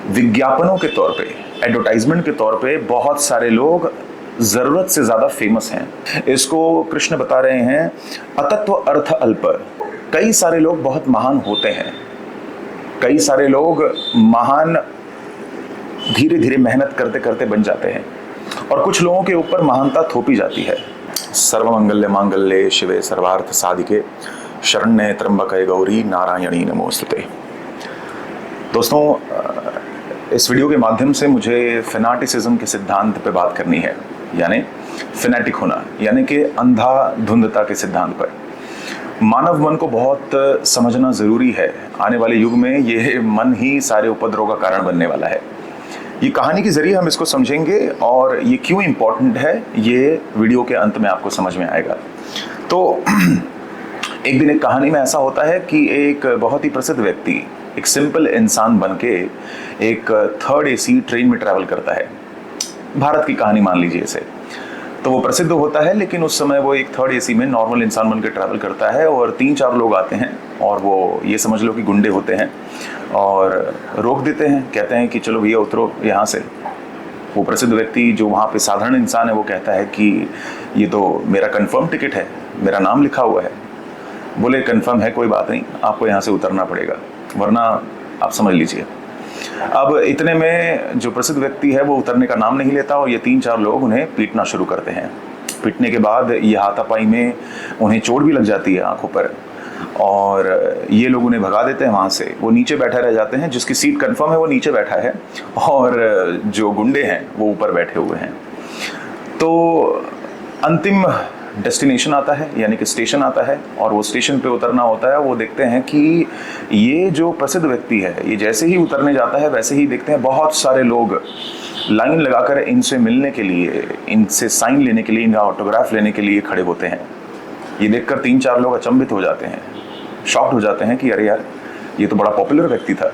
विज्ञापनों के तौर पे, एडवर्टाइजमेंट के तौर पे बहुत सारे लोग जरूरत से ज्यादा फेमस हैं। इसको कृष्ण बता रहे हैं अतत्व अर्थ अल्प। कई सारे लोग बहुत महान होते हैं, कई सारे लोग महान धीरे धीरे मेहनत करते करते बन जाते हैं, और कुछ लोगों के ऊपर महानता थोपी जाती है। सर्वमंगल्य मांगल्ये शिवे सर्वार्थ साधिके शरण्ये त्र्यंबके गौरी नारायणी नमोस्तुते। दोस्तों, इस वीडियो के माध्यम से मुझे फेनाटिसिज्म के सिद्धांत पे बात करनी है, यानी फेनेटिक होना, यानी कि अंधाधुंधता के सिद्धांत पर। मानव मन को बहुत समझना जरूरी है। आने वाले युग में ये मन ही सारे उपद्रव का कारण बनने वाला है। ये कहानी के जरिए हम इसको समझेंगे, और ये क्यों इम्पोर्टेंट है ये वीडियो के अंत में आपको समझ में आएगा। तो एक दिन एक कहानी में ऐसा होता है कि एक बहुत ही प्रसिद्ध व्यक्ति, एक सिंपल इंसान बनके एक थर्ड एसी ट्रेन में ट्रैवल करता है। भारत की कहानी मान लीजिए इसे। तो वो प्रसिद्ध होता है, लेकिन उस समय वो एक थर्ड एसी में नॉर्मल इंसान बनकर ट्रैवल करता है, और 3-4 लोग आते हैं, और वो ये समझ लो कि गुंडे होते हैं, और रोक देते हैं। कहते हैं कि चलो भैया उतरो यहाँ से। वो प्रसिद्ध व्यक्ति जो वहाँ पे साधारण इंसान है, वो कहता है कि ये तो मेरा कंफर्म टिकट है, मेरा नाम लिखा हुआ है। बोले कंफर्म है, कोई बात नहीं, आपको यहाँ से उतरना पड़ेगा, वरना आप समझ लीजिए। अब इतने में जो प्रसिद्ध व्यक्ति है वो उतरने का नाम नहीं लेता, और ये 3-4 लोग उन्हें पीटना शुरू करते हैं। पीटने के बाद ये हाथापाई में उन्हें चोट भी लग जाती है आंखों पर, और ये लोग उन्हें भगा देते हैं वहाँ से। वो नीचे बैठे रह जाते हैं, जिसकी सीट कंफर्म है वो नीचे बैठा है, और जो गुंडे हैं वो ऊपर बैठे हुए हैं। तो अंतिम डेस्टिनेशन आता है, यानी कि स्टेशन आता है, और वो स्टेशन पे उतरना होता है। वो देखते हैं कि ये जो प्रसिद्ध व्यक्ति है, ये जैसे ही उतरने जाता है वैसे ही देखते हैं बहुत सारे लोग लाइन लगाकर इनसे मिलने के लिए, इनसे साइन लेने के लिए, इनका ऑटोग्राफ लेने के लिए खड़े होते हैं। ये देखकर 3-4 लोग अचंभित हो जाते हैं, शॉक्ड हो जाते हैं कि अरे यार, ये तो बड़ा पॉपुलर व्यक्ति था।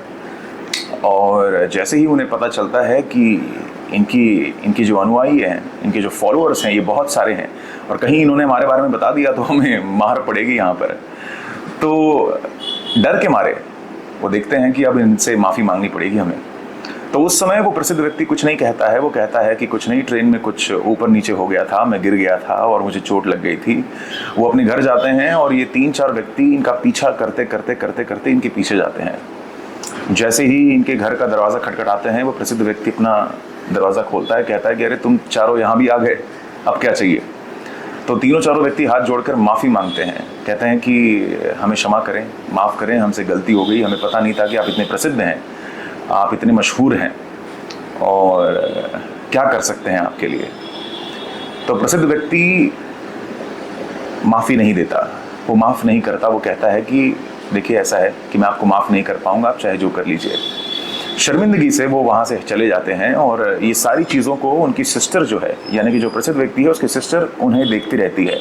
और जैसे ही उन्हें पता चलता है कि इनकी जो अनुयायी हैं, इनके जो फॉलोअर्स हैं, ये बहुत सारे हैं, और कहीं इन्होंने हमारे बारे में बता दिया तो हमें मार पड़ेगी यहाँ पर, तो डर के मारे वो देखते हैं कि अब इनसे माफ़ी मांगनी पड़ेगी हमें। तो उस समय वो प्रसिद्ध व्यक्ति कुछ नहीं कहता है। वो कहता है कि कुछ नहीं, ट्रेन में कुछ ऊपर नीचे हो गया था, मैं गिर गया था और मुझे चोट लग गई थी। वो अपने घर जाते हैं, और ये 3-4 व्यक्ति इनका पीछा करते करते करते करते इनके पीछे जाते हैं। जैसे ही इनके घर का दरवाज़ा खटखटाते हैं, वो प्रसिद्ध व्यक्ति अपना दरवाज़ा खोलता है, कहता है कि अरे तुम चारों यहाँ भी आ गए, अब क्या चाहिए। तो 3-4 व्यक्ति हाथ जोड़कर माफ़ी मांगते हैं, कहते हैं कि हमें क्षमा करें, माफ़ करें, हमसे गलती हो गई, हमें पता नहीं था कि आप इतने प्रसिद्ध हैं, आप इतने मशहूर हैं, और क्या कर सकते हैं आपके लिए। तो प्रसिद्ध व्यक्ति माफ़ी नहीं देता, वो माफ़ नहीं करता। वो कहता है कि देखिए ऐसा है कि मैं आपको माफ़ नहीं कर पाऊंगा, आप चाहे जो कर लीजिए। शर्मिंदगी से वो वहाँ से चले जाते हैं, और ये सारी चीज़ों को उनकी सिस्टर जो है, यानी कि जो प्रसिद्ध व्यक्ति है उसकी सिस्टर उन्हें देखती रहती है।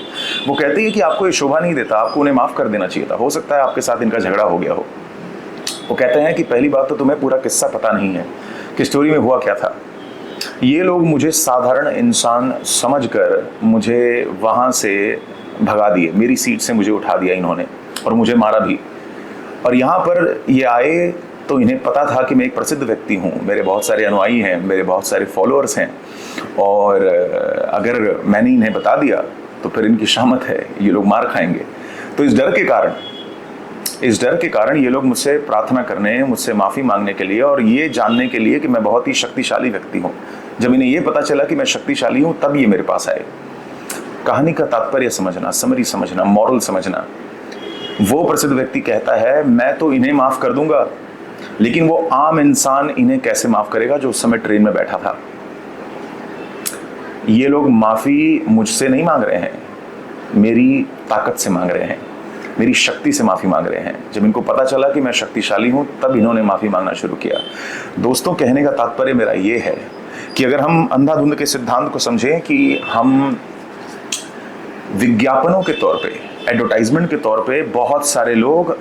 वो कहती है कि आपको ये शोभा नहीं देता, आपको उन्हें माफ़ कर देना चाहिए था, हो सकता है आपके साथ इनका झगड़ा हो गया हो। वो कहते हैं कि पहली बात तो तुम्हें पूरा किस्सा पता नहीं है कि स्टोरी में हुआ क्या था। ये लोग मुझे साधारण इंसान समझकर मुझे वहाँ से भगा दिए, मेरी सीट से मुझे उठा दिया इन्होंने, और मुझे मारा भी। और यहाँ पर ये आए तो इन्हें पता था कि मैं एक प्रसिद्ध व्यक्ति हूँ, मेरे बहुत सारे अनुयायी हैं, मेरे बहुत सारे फॉलोअर्स हैं, और अगर मैंने इन्हें बता दिया तो फिर इनकी शामत है, ये लोग मार खाएंगे। तो इस डर के कारण ये लोग मुझसे प्रार्थना करने, मुझसे माफ़ी मांगने के लिए, और ये जानने के लिए कि मैं बहुत ही शक्तिशाली व्यक्ति हूँ। जब इन्हें ये पता चला कि मैं शक्तिशाली हूँ, तब ये मेरे पास आए। कहानी का तात्पर्य समझना, समरी समझना, मॉरल समझना। वो प्रसिद्ध व्यक्ति कहता है मैं तो इन्हें माफ़ कर दूंगा, लेकिन वो आम इंसान इन्हें कैसे माफ़ करेगा जो उस समय ट्रेन में बैठा था। ये लोग माफ़ी मुझसे नहीं मांग रहे हैं, मेरी ताकत से मांग रहे हैं, मेरी शक्ति से माफ़ी मांग रहे हैं। जब इनको पता चला कि मैं शक्तिशाली हूँ, तब इन्होंने माफ़ी मांगना शुरू किया। दोस्तों, कहने का तात्पर्य मेरा ये है कि अगर हम अंधाधुंध के सिद्धांत को समझें कि हम विज्ञापनों के तौर पे, एडवर्टाइजमेंट के तौर पे बहुत सारे लोग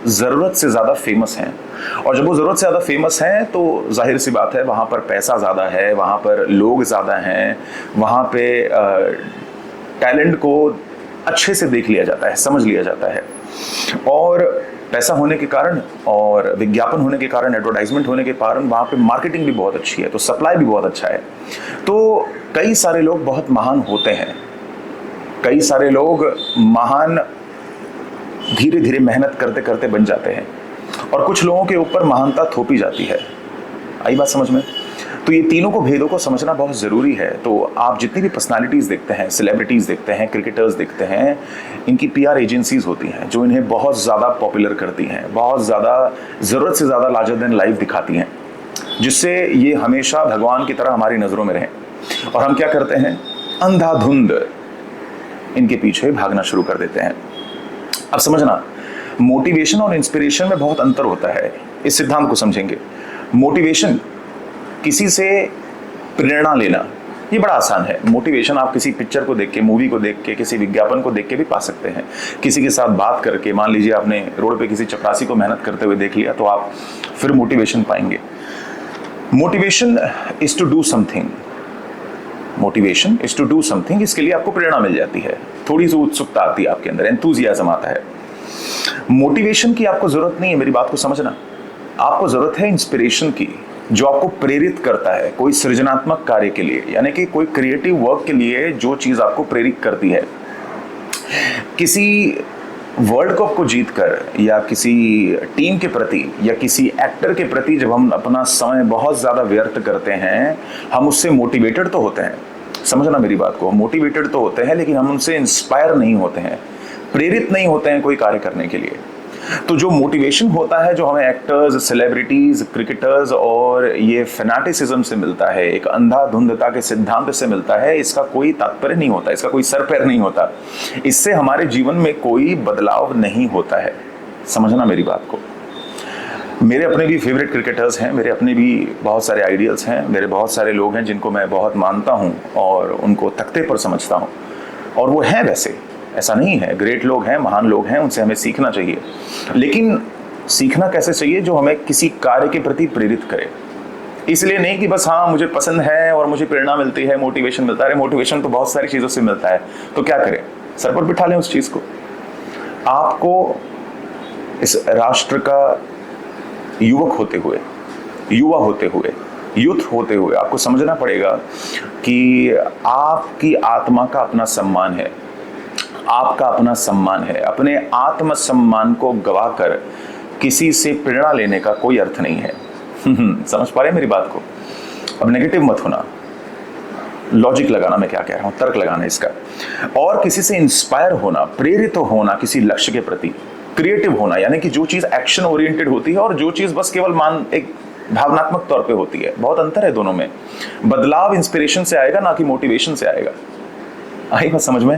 ज़रूरत से ज़्यादा फेमस हैं, और जब वो ज़रूरत से ज़्यादा फेमस हैं तो जाहिर सी बात है वहाँ पर पैसा ज़्यादा है, वहाँ पर लोग ज़्यादा हैं, वहाँ पे टैलेंट को अच्छे से देख लिया जाता है, समझ लिया जाता है। और पैसा होने के कारण और विज्ञापन होने के कारण, एडवर्टाइजमेंट होने के कारण वहाँ पे मार्केटिंग भी बहुत अच्छी है, तो सप्लाई भी बहुत अच्छा है। तो कई सारे लोग बहुत महान होते हैं, कई सारे लोग महान धीरे धीरे मेहनत करते करते बन जाते हैं, और कुछ लोगों के ऊपर महानता थोपी जाती है। आई बात समझ में? तो ये तीनों को भेदों को समझना बहुत ज़रूरी है। तो आप जितनी भी पर्सनालिटीज़ देखते हैं, सेलिब्रिटीज़ देखते हैं, क्रिकेटर्स देखते हैं, इनकी पीआर एजेंसीज होती हैं जो इन्हें बहुत ज़्यादा पॉपुलर करती हैं, बहुत ज़्यादा ज़रूरत से ज़्यादा लार्जर देन लाइफ दिखाती हैं, जिससे ये हमेशा भगवान की तरह हमारी नज़रों में रहें। और हम क्या करते हैं? अंधाधुंध इनके पीछे भागना शुरू कर देते हैं। अब समझना, मोटिवेशन और इंस्पिरेशन में बहुत अंतर होता है। इस सिद्धांत को समझेंगे। मोटिवेशन, किसी से प्रेरणा लेना, ये बड़ा आसान है। मोटिवेशन आप किसी पिक्चर को देख के, मूवी को देख के, किसी विज्ञापन को देख के भी पा सकते हैं। किसी के साथ बात करके, मान लीजिए आपने रोड पे किसी चपरासी को मेहनत करते हुए देख लिया, तो आप फिर मोटिवेशन पाएंगे। Motivation is to do something, motivation is to do something, इसके लिए आपको प्रेरणा मिल जाती है, थोड़ी सी उत्सुकता आती है आपके अंदर, एंथुजियाज्म आता है। मोटिवेशन की आपको जरूरत नहीं है, मेरी बात को समझना। आपको जरूरत है इंस्पिरेशन की, जो आपको प्रेरित करता है कोई सृजनात्मक कार्य के लिए, यानी कि कोई क्रिएटिव वर्क के लिए जो चीज आपको प्रेरित करती है। किसी वर्ल्ड कप को जीतकर, या किसी टीम के प्रति, या किसी एक्टर के प्रति जब हम अपना समय बहुत ज्यादा व्यर्थ करते हैं, हम उससे मोटिवेटेड तो होते हैं, समझना मेरी बात को, मोटिवेटेड तो होते हैं, लेकिन हम उनसे इंस्पायर नहीं होते हैं, प्रेरित नहीं होते हैं कोई कार्य करने के लिए। तो जो मोटिवेशन होता है, जो हमें एक्टर्स, सेलिब्रिटीज, क्रिकेटर्स और ये फैनाटिसिज्म से मिलता है, एक अंधाधुंधता के सिद्धांत से मिलता है, इसका कोई तात्पर्य नहीं होता, इसका कोई सर पैर नहीं होता, इससे हमारे जीवन में कोई बदलाव नहीं होता है। समझना मेरी बात को। मेरे अपने भी फेवरेट क्रिकेटर्स हैं, मेरे अपने भी बहुत सारे आइडियल्स हैं, मेरे बहुत सारे लोग हैं जिनको मैं बहुत मानता हूँ और उनको तख्ते पर समझता हूँ, और वो हैं, वैसे ऐसा नहीं है, ग्रेट लोग हैं, महान लोग हैं, उनसे हमें सीखना चाहिए। लेकिन सीखना कैसे चाहिए? जो हमें किसी कार्य के प्रति प्रेरित करे। इसलिए नहीं कि बस हाँ मुझे पसंद है और मुझे प्रेरणा मिलती है, मोटिवेशन मिलता है। मोटिवेशन तो बहुत सारी चीज़ों से मिलता है, तो क्या करें? सर पर बिठा लें उस चीज़ को। आपको इस राष्ट्र का युवक होते हुए, युवा होते हुए, यूथ होते हुए आपको समझना पड़ेगा कि आपकी आत्मा का अपना सम्मान है, आपका अपना सम्मान है। अपने आत्मसम्मान को गवाकर किसी से प्रेरणा लेने का कोई अर्थ नहीं है। समझ पा रहे हैं मेरी बात को? अब नेगेटिव मत होना, लॉजिक लगाना, मैं क्या कह रहा हूं, तर्क लगाना इसका। और किसी से इंस्पायर होना, प्रेरित होना किसी लक्ष्य के प्रति, क्रिएटिव होना, यानी कि जो चीज एक्शन ओरिएंटेड होती है और जो चीज बस केवल एक भावनात्मक तौर पे होती है, बहुत अंतर है दोनों में। बदलाव इंस्पिरेशन से आएगा, ना कि मोटिवेशन से आएगा। आई बात समझ में?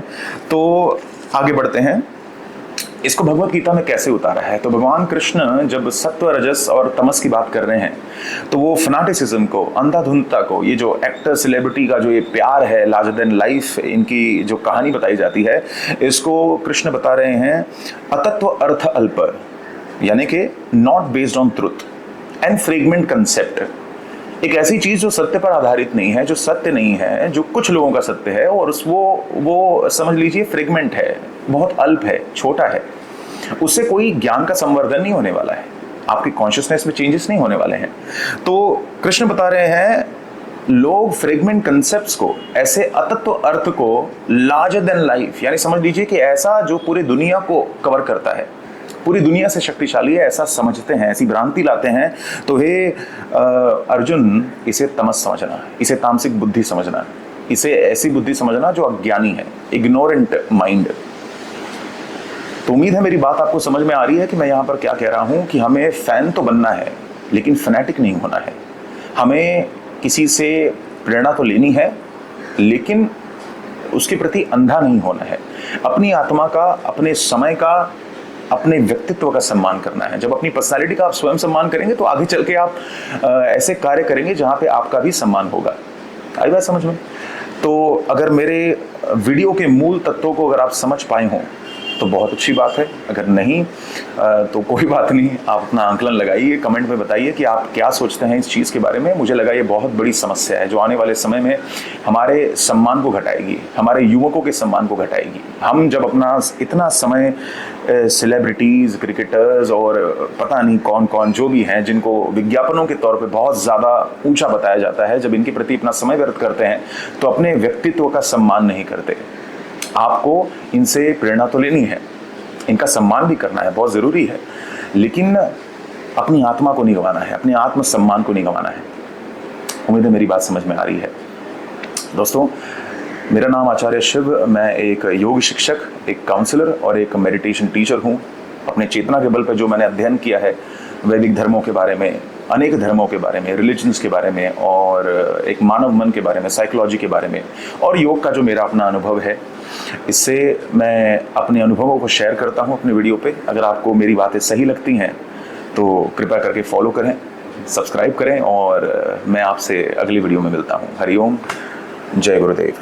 तो आगे बढ़ते हैं। इसको भगवत गीता में कैसे उतारा है? तो भगवान कृष्ण जब सत्व, रजस और तमस की बात कर रहे हैं, तो वो फनाटिसिज्म को, अंधाधुंधता को, ये जो एक्टर सेलिब्रिटी का जो ये प्यार है, लार्जर देन लाइफ, इनकी जो कहानी बताई जाती है, इसको कृष्ण बता रहे हैं अतत्व अर्थ अल्प, यानी कि not based on truth and fragment concept. एक ऐसी चीज जो सत्य पर आधारित नहीं है, जो सत्य नहीं है, जो कुछ लोगों का सत्य है, और वो समझ लीजिए फ्रेगमेंट है, बहुत अल्प है, छोटा है, उससे कोई ज्ञान का संवर्धन नहीं होने वाला है, आपकी कॉन्शियसनेस में चेंजेस नहीं होने वाले हैं। तो कृष्ण बता रहे हैं लोग फ्रेगमेंट कंसेप्ट्स को, ऐसे अतत्व अर्थ को लार्जर देन लाइफ, यानी समझ लीजिए कि ऐसा जो पूरी दुनिया को कवर करता है, पूरी दुनिया से शक्तिशाली है, ऐसा समझते हैं, ऐसी भ्रांति लाते हैं। तो हे अर्जुन, इसे तमस समझना, इसे तामसिक बुद्धि समझना, इसे ऐसी बुद्धि समझना जो अज्ञानी है, इग्नोरेंट माइंड। तो उम्मीद है मेरी बात आपको समझ में आ रही है कि मैं यहाँ पर क्या कह रहा हूँ, कि हमें फैन तो बनना है, लेकिन फैनेटिक नहीं होना है। हमें किसी से प्रेरणा तो लेनी है, लेकिन उसके प्रति अंधा नहीं होना है। अपनी आत्मा का, अपने समय का, अपने व्यक्तित्व का सम्मान करना है। जब अपनी पर्सनालिटी का आप स्वयं सम्मान करेंगे, तो आगे चल के आप ऐसे कार्य करेंगे जहाँ पे आपका भी सम्मान होगा। आई बात समझ में? तो अगर मेरे वीडियो के मूल तत्वों को अगर आप समझ पाए हों, तो बहुत अच्छी बात है, अगर नहीं तो कोई बात नहीं, आप अपना आंकलन लगाइए, कमेंट में बताइए कि आप क्या सोचते हैं इस चीज़ के बारे में। मुझे लगा ये बहुत बड़ी समस्या है जो आने वाले समय में हमारे सम्मान को घटाएगी, हमारे युवकों के सम्मान को घटाएगी। हम जब अपना इतना समय सेलिब्रिटीज़, क्रिकेटर्स और पता नहीं कौन कौन जो भी हैं जिनको विज्ञापनों के तौर पे बहुत ज़्यादा ऊंचा बताया जाता है, जब इनके प्रति अपना समय व्यर्थ करते हैं तो अपने व्यक्तित्व का सम्मान नहीं करते। आपको इनसे प्रेरणा तो लेनी है, इनका सम्मान भी करना है, बहुत ज़रूरी है, लेकिन अपनी आत्मा को नहीं गंवाना है, अपने आत्म सम्मान को नहीं गंवाना है। उम्मीद है मेरी बात समझ में आ रही है। दोस्तों, मेरा नाम आचार्य शिव, मैं एक योग शिक्षक, एक काउंसलर और एक मेडिटेशन टीचर हूँ। अपने चेतना के बल पर जो मैंने अध्ययन किया है वैदिक धर्मों के बारे में, अनेक धर्मों के बारे में, रिलीजन्स के बारे में और एक मानव मन के बारे में, साइकोलॉजी के बारे में और योग का जो मेरा अपना अनुभव है, इससे मैं अपने अनुभवों को शेयर करता हूँ अपने वीडियो पे। अगर आपको मेरी बातें सही लगती हैं तो कृपया करके फॉलो करें, सब्सक्राइब करें और मैं आपसे अगली वीडियो में मिलता हूँ। हरिओम, जय गुरुदेव।